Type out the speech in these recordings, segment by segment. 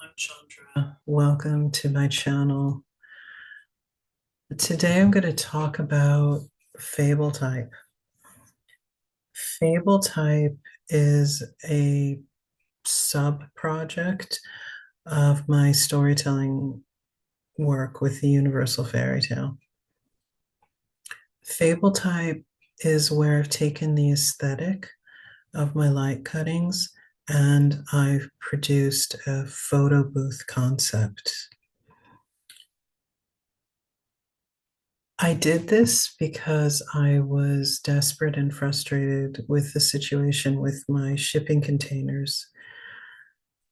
I'm Chandra. Welcome to my channel. Today I'm going to talk about FableType. FableType is a sub-project of my storytelling work with the Universal Fairytale. FableType is where I've taken the aesthetic of my light cuttings and I've produced a photo booth concept. I did this because I was desperate and frustrated with the situation with my shipping containers.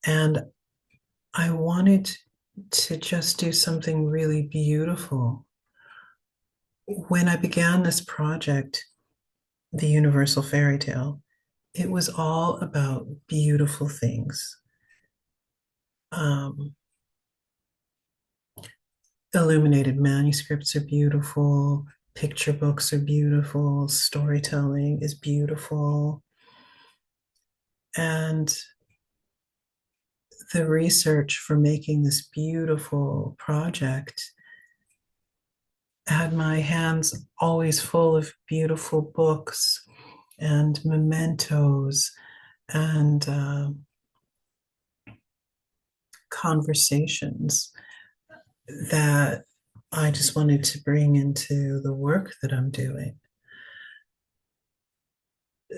And I wanted to just do something really beautiful. When I began this project, the Universal Fairytale, it was all about beautiful things. Um, Illuminated manuscripts are beautiful, picture books are beautiful, storytelling is beautiful. And the research for making this beautiful project had my hands always full of beautiful books and mementos and conversations that I just wanted to bring into the work that I'm doing.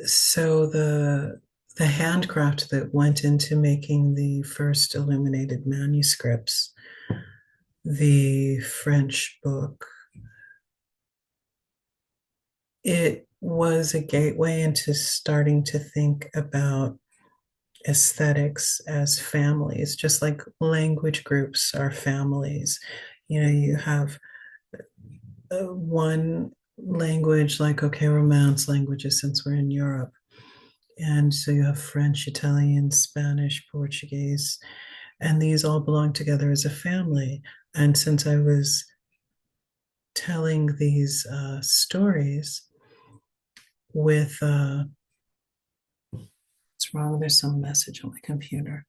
So the handcraft that went into making the first illuminated manuscripts, the French book, it was a gateway into starting to think about aesthetics as families, just like language groups are families. You know, you have one language, like, okay, Romance languages, since we're in Europe. And so you have French, Italian, Spanish, Portuguese, and these all belong together as a family. And since I was telling these stories with what's wrong? There's some message on my computer.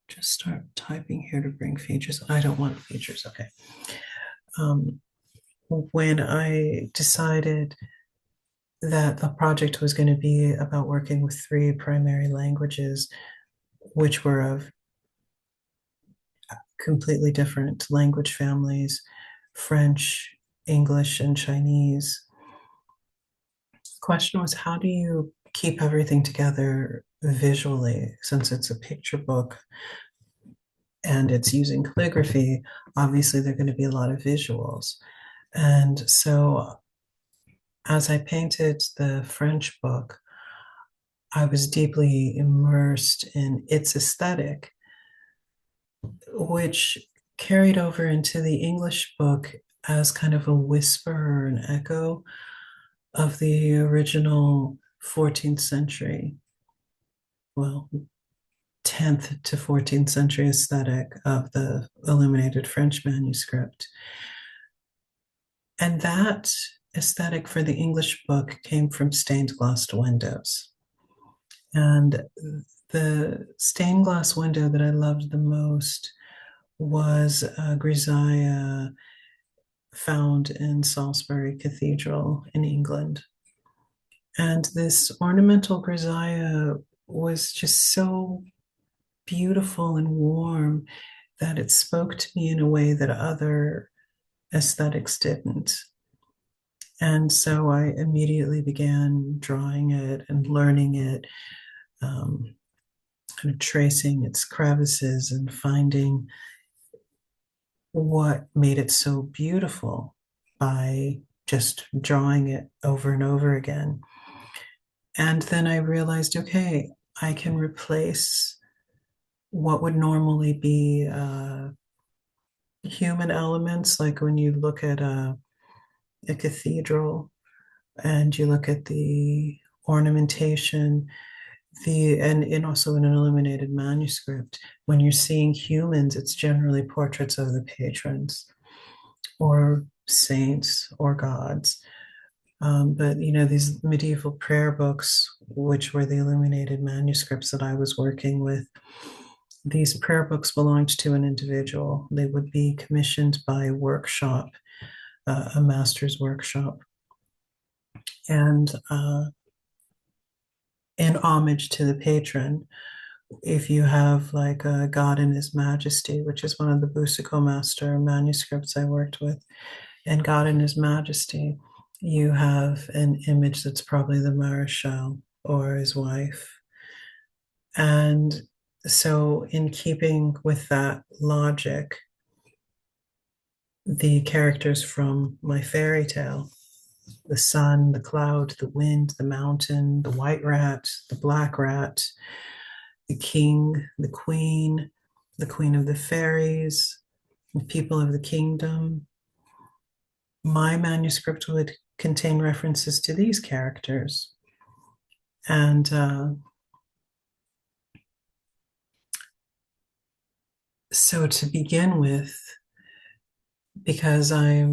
Just start typing here to bring features. I don't want features. Okay. Um, when I decided that the project was going to be about working with three primary languages, which were of completely different language families, French, English, and Chinese. The question was, how do you keep everything together visually, since it's a picture book and it's using calligraphy? Obviously, there are going to be a lot of visuals. And so, as I painted the French book, I was deeply immersed in its aesthetic, which carried over into the English book as kind of a whisper or an echo of the original 14th century, well, 10th to 14th century aesthetic of the illuminated French manuscript. And that aesthetic for the English book came from stained glass windows. And the stained glass window that I loved the most was a grisaille found in Salisbury Cathedral in England. And this ornamental grisaille was just so beautiful and warm that it spoke to me in a way that other aesthetics didn't. And so I immediately began drawing it and learning it, kind of tracing its crevices and finding what made it so beautiful by just drawing it over and over again. And then I realized, okay, I can replace what would normally be human elements, like when you look at a cathedral and you look at the ornamentation, and also in an illuminated manuscript, when you're seeing humans, it's generally portraits of the patrons or saints or gods. But you know, these medieval prayer books, which were the illuminated manuscripts that I was working with, These prayer books belonged to an individual. They would be commissioned by a workshop, a master's workshop, and in homage to the patron. If you have like a God in His Majesty, which is one of the Busico Master manuscripts I worked with, and God in His Majesty, you have an image that's probably the Marechal or his wife. And so, in keeping with that logic, the characters from my fairy tale, the sun, the cloud, the wind, the mountain, the white rat, the black rat, the king, the queen of the fairies, the people of the kingdom, my manuscript would contain references to these characters. And so to begin with, because I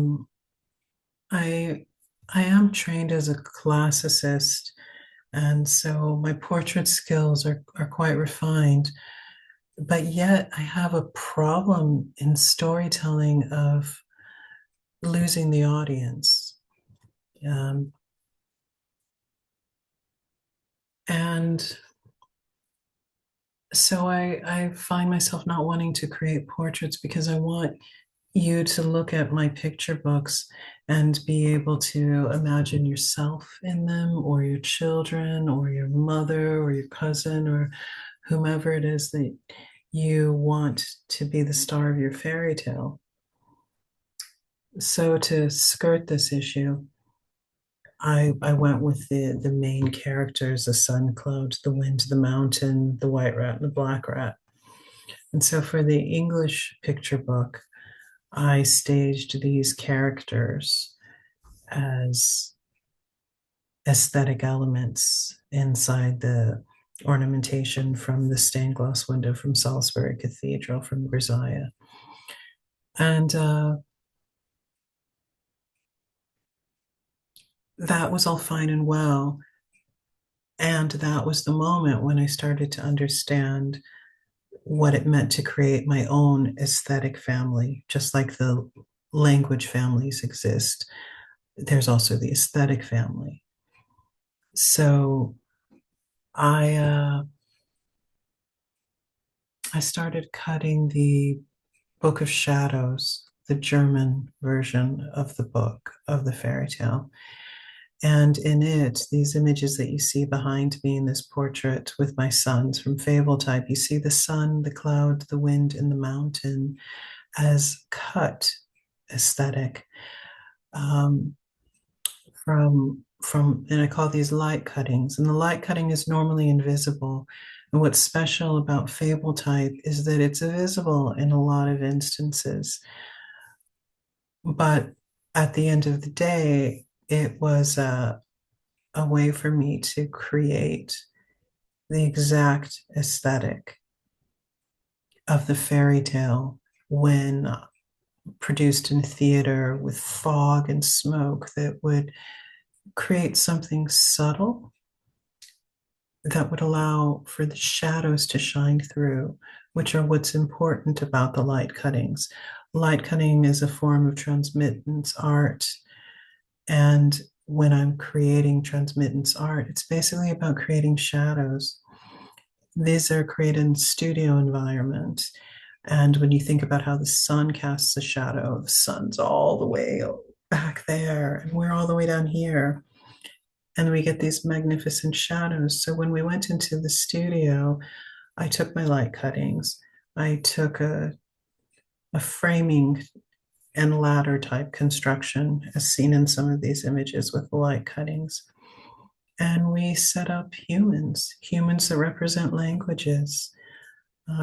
I am trained as a classicist, and so my portrait skills are quite refined, but yet I have a problem in storytelling of losing the audience. Um, and so I find myself not wanting to create portraits because I want you to look at my picture books and be able to imagine yourself in them, or your children, or your mother, or your cousin, or whomever it is that you want to be the star of your fairy tale. So to skirt this issue, I went with the main characters, the sun, cloud, the wind, the mountain, the white rat, and the black rat. And so for the English picture book, I staged these characters as aesthetic elements inside the ornamentation from the stained glass window from Salisbury Cathedral from Brazil. And that was all fine and well. And that was the moment when I started to understand what it meant to create my own aesthetic family, just like the language families exist. There's also the aesthetic family. So I I started cutting the Book of Shadows, the German version of the book of the fairy tale. And in it, these images that you see behind me in this portrait with my sons from FableType, you see the sun, the cloud, the wind, and the mountain as cut aesthetic um, and I call these light cuttings. And the light cutting is normally invisible. And what's special about FableType is that it's visible in a lot of instances. But at the end of the day, it was a way for me to create the exact aesthetic of the fairy tale when produced in theater with fog and smoke that would create something subtle that would allow for the shadows to shine through, which are what's important about the light cuttings. Light cutting is a form of transmittance art. And when I'm creating transmittance art, it's basically about creating shadows. These are created in studio environment. And when you think about how the sun casts a shadow, the sun's all the way back there, and we're all the way down here. And we get these magnificent shadows. So when we went into the studio, I took my light cuttings, I took a framing and ladder type construction as seen in some of these images with the light cuttings. And we set up humans that represent languages,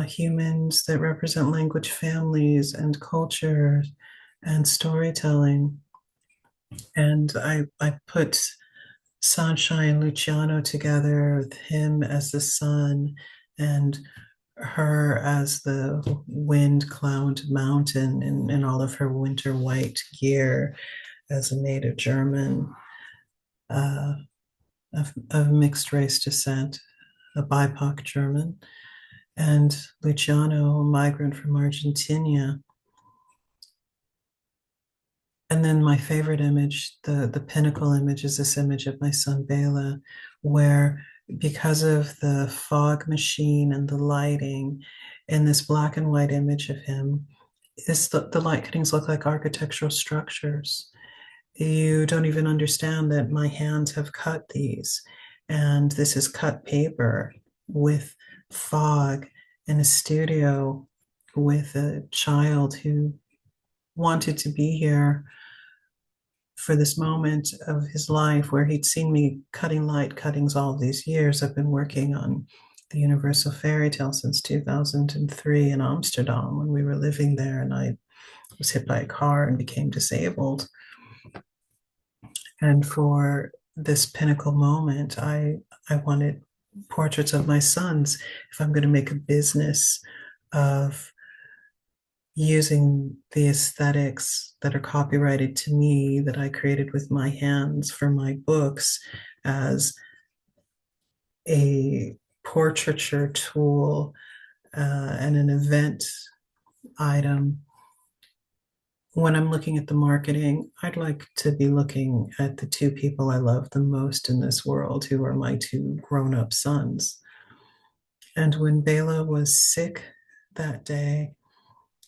humans that represent language families and culture and storytelling. And I put Sancha and Luciano together with him as the sun and her as the wind, cloud, mountain, in all of her winter white gear as a native German uh, of mixed race descent, a BIPOC German. and Luciano, a migrant from Argentina. And then my favorite image, the pinnacle image, is this image of my son Bela, where because of the fog machine and the lighting in this black and white image of him, the light cuttings look like architectural structures. You don't even understand that my hands have cut these. And this is cut paper with fog in a studio with a child who wanted to be here for this moment of his life where he'd seen me cutting light cuttings all these years. I've been working on the Universal Fairytale since 2003 in Amsterdam when we were living there, and I was hit by a car and became disabled. And for this pinnacle moment, I wanted portraits of my sons. If I'm going to make a business of using the aesthetics that are copyrighted to me, that I created with my hands for my books, as a portraiture tool and an event item, when I'm looking at the marketing, I'd like to be looking at the two people I love the most in this world, who are my two grown-up sons. And when Bela was sick that day,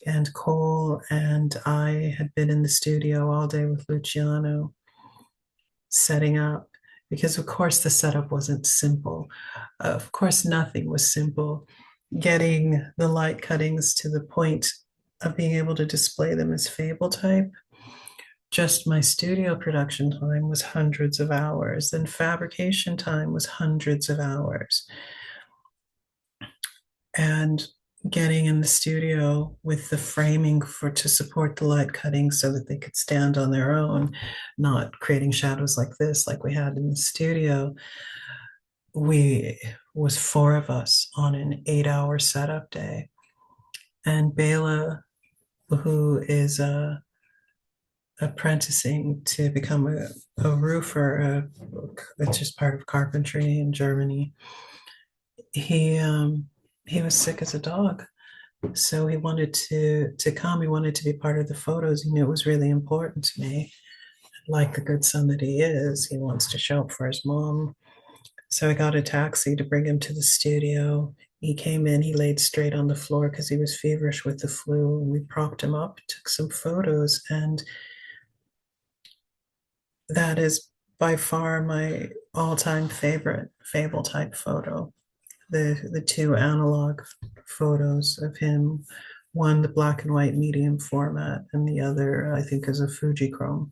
and Cole and I had been in the studio all day with Luciano setting up, because of course the setup wasn't simple. Of course, nothing was simple. Getting the light cuttings to the point of being able to display them as FableType, just my studio production time was hundreds of hours, and fabrication time was hundreds of hours. And getting in the studio with the framing for to support the light cutting so that they could stand on their own, not creating shadows like this, like we had in the studio. We was four of us on an 8-hour setup day. And Bela, who is apprenticing to become a roofer, it's just part of carpentry in Germany. He he was sick as a dog, so he wanted to come. He wanted to be part of the photos. He knew it was really important to me. Like the good son that he is, he wants to show up for his mom. So I got a taxi to bring him to the studio. He came in, he laid straight on the floor because he was feverish with the flu. And we propped him up, took some photos, and that is by far my all-time favorite FableType photo. The two analog photos of him, one the black and white medium format, and the other I think is a Fujichrome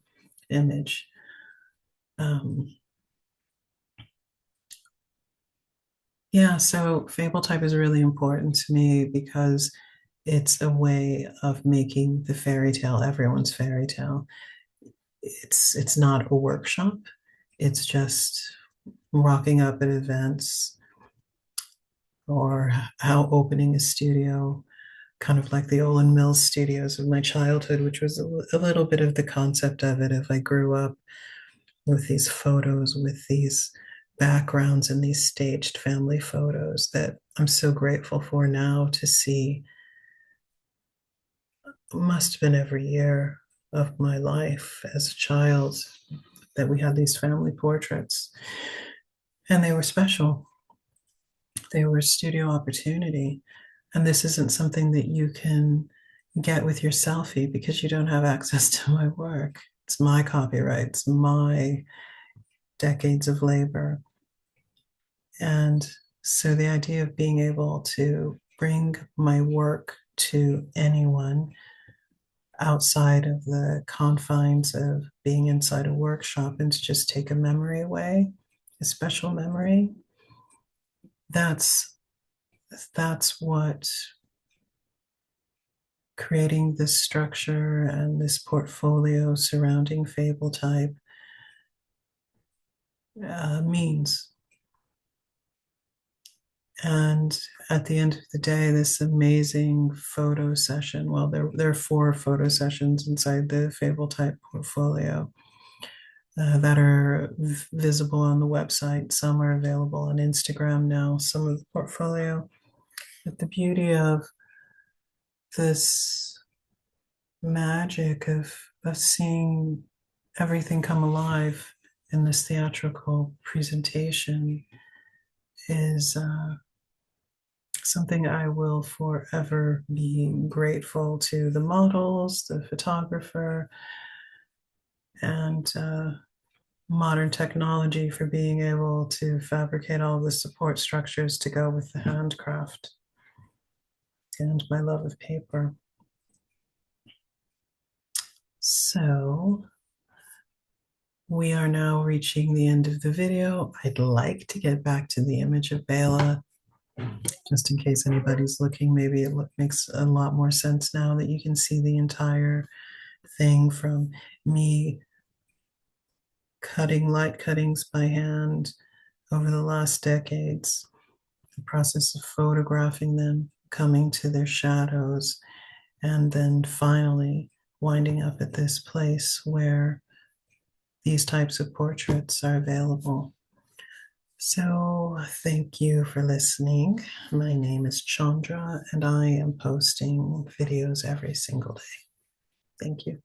image. Um, yeah, so FableType is really important to me because it's a way of making the fairy tale everyone's fairy tale. It's not a workshop. It's just rocking up at events or how opening a studio, kind of like the Olin Mills studios of my childhood, which was a little bit of the concept of it. If I grew up with these photos, with these backgrounds and these staged family photos that I'm so grateful for now to see. Must have been every year of my life as a child that we had these family portraits, and they were special. They were a studio opportunity. And this isn't something that you can get with your selfie because you don't have access to my work. It's my copyright, it's my decades of labor. And so the idea of being able to bring my work to anyone outside of the confines of being inside a workshop and to just take a memory away, a special memory, that's what creating this structure and this portfolio surrounding FableType means. And at the end of the day, this amazing photo session, well, there are 4 photo sessions inside the FableType portfolio that are visible on the website. Some are available on Instagram now, some of the portfolio. But the beauty of this magic of seeing everything come alive in this theatrical presentation is something I will forever be grateful to the models, the photographer, and modern technology for being able to fabricate all the support structures to go with the handcraft and my love of paper. So we are now reaching the end of the video. I'd like to get back to the image of Bela, just in case anybody's looking. Maybe it makes a lot more sense now that you can see the entire thing from me cutting light cuttings by hand over the last decades, the process of photographing them, coming to their shadows, and then finally winding up at this place where these types of portraits are available. So thank you for listening. My name is Chandra, and I am posting videos every single day. Thank you.